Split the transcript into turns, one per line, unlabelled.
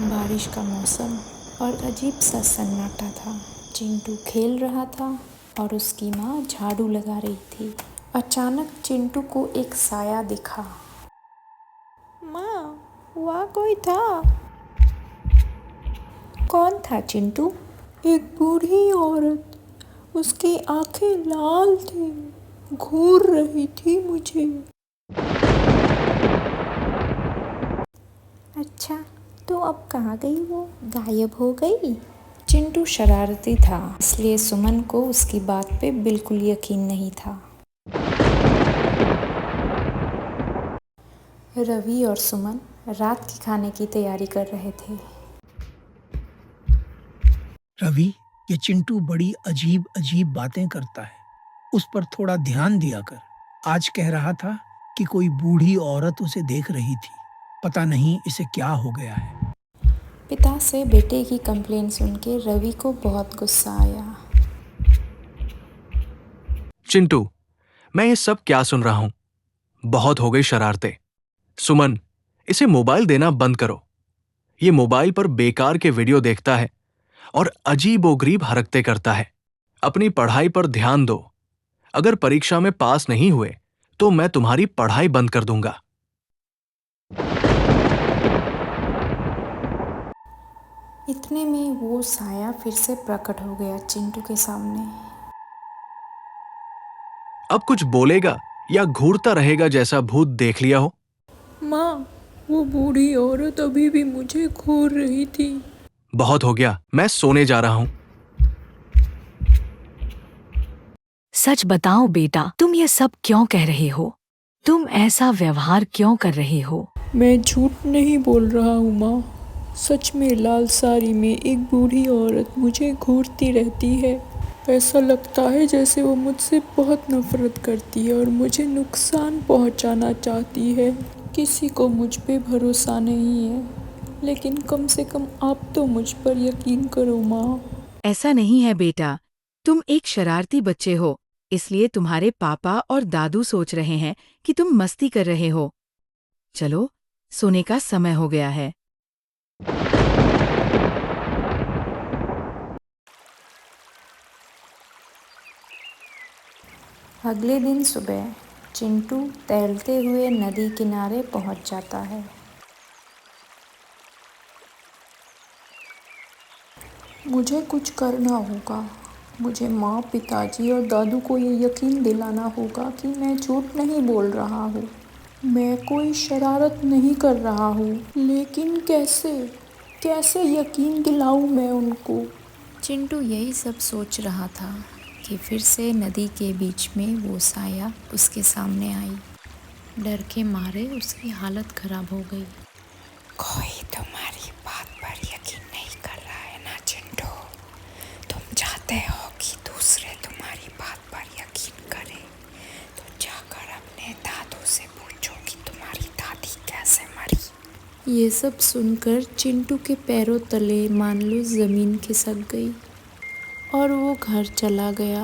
बारिश का मौसम और अजीब सा सन्नाटा था। चिंटू खेल रहा था और उसकी माँ झाड़ू लगा रही थी। अचानक चिंटू को एक साया दिखा। माँ, वहाँ कोई था। कौन था चिंटू?
एक बूढ़ी औरत, उसकी आंखें लाल थी, घूर रही थी मुझे।
अच्छा, तो अब कहाँ गई वो? गायब हो गई? चिंटू शरारती था, इसलिए सुमन को उसकी बात पे बिल्कुल यकीन नहीं था। रवि और सुमन रात के खाने की तैयारी कर रहे थे।
रवि, ये चिंटू बड़ी अजीब अजीब बातें करता है, उस पर थोड़ा ध्यान दिया कर। आज कह रहा था कि कोई बूढ़ी औरत उसे देख रही थी। पता नहीं इसे क्या हो गया है।
पिता से बेटे की कंप्लेन सुन के रवि को बहुत गुस्सा आया।
चिंटू, मैं ये सब क्या सुन रहा हूं? बहुत हो गई शरारतें। सुमन, इसे मोबाइल देना बंद करो। ये मोबाइल पर बेकार के वीडियो देखता है और अजीबोगरीब हरकतें करता है। अपनी पढ़ाई पर ध्यान दो। अगर परीक्षा में पास नहीं हुए तो मैं तुम्हारी पढ़ाई बंद कर दूंगा।
इतने में वो साया फिर से प्रकट हो गया चिंटू के सामने।
अब कुछ बोलेगा या घूरता रहेगा जैसा भूत देख लिया हो?
माँ, वो बूढ़ी औरत अभी भी मुझे घूर रही थी।
बहुत हो गया, मैं सोने जा रहा हूं।
सच बताओ बेटा, तुम ये सब क्यों कह रहे हो? तुम ऐसा व्यवहार क्यों कर रहे हो?
मैं झूठ नहीं बोल रहा हूँ माँ। सच में लाल साड़ी में एक बूढ़ी औरत मुझे घूरती रहती है। ऐसा लगता है जैसे वो मुझसे बहुत नफरत करती है और मुझे नुकसान पहुँचाना चाहती है। किसी को मुझ पे भरोसा नहीं है, लेकिन कम से कम आप तो मुझ पर यकीन करो माँ।
ऐसा नहीं है बेटा, तुम एक शरारती बच्चे हो, इसलिए तुम्हारे पापा और दादू सोच रहे हैं कि तुम मस्ती कर रहे हो। चलो, सोने का समय हो गया है।
अगले दिन सुबह चिंटू टहलते हुए नदी किनारे पहुंच जाता है।
मुझे कुछ करना होगा। मुझे माँ, पिताजी और दादू को ये यकीन दिलाना होगा कि मैं झूठ नहीं बोल रहा हूँ। मैं कोई शरारत नहीं कर रहा हूँ, लेकिन कैसे यकीन दिलाऊँ मैं उनको?
चिंटू यही सब सोच रहा था कि फिर से नदी के बीच में वो साया उसके सामने आई। डर के मारे उसकी हालत खराब हो गई। कोई तुम्हारी बात पर यकीन नहीं कर रहा है ना चिंटू? तुम चाहते हो कि दूसरे तुम्हारी बात पर यकीन करें, तो जाकर अपने दादू से पूछो कि तुम्हारी दादी कैसे मरी। ये सब सुनकर चिंटू के पैरों तले मान लो ज़मीन खिसक गई और वो घर चला गया।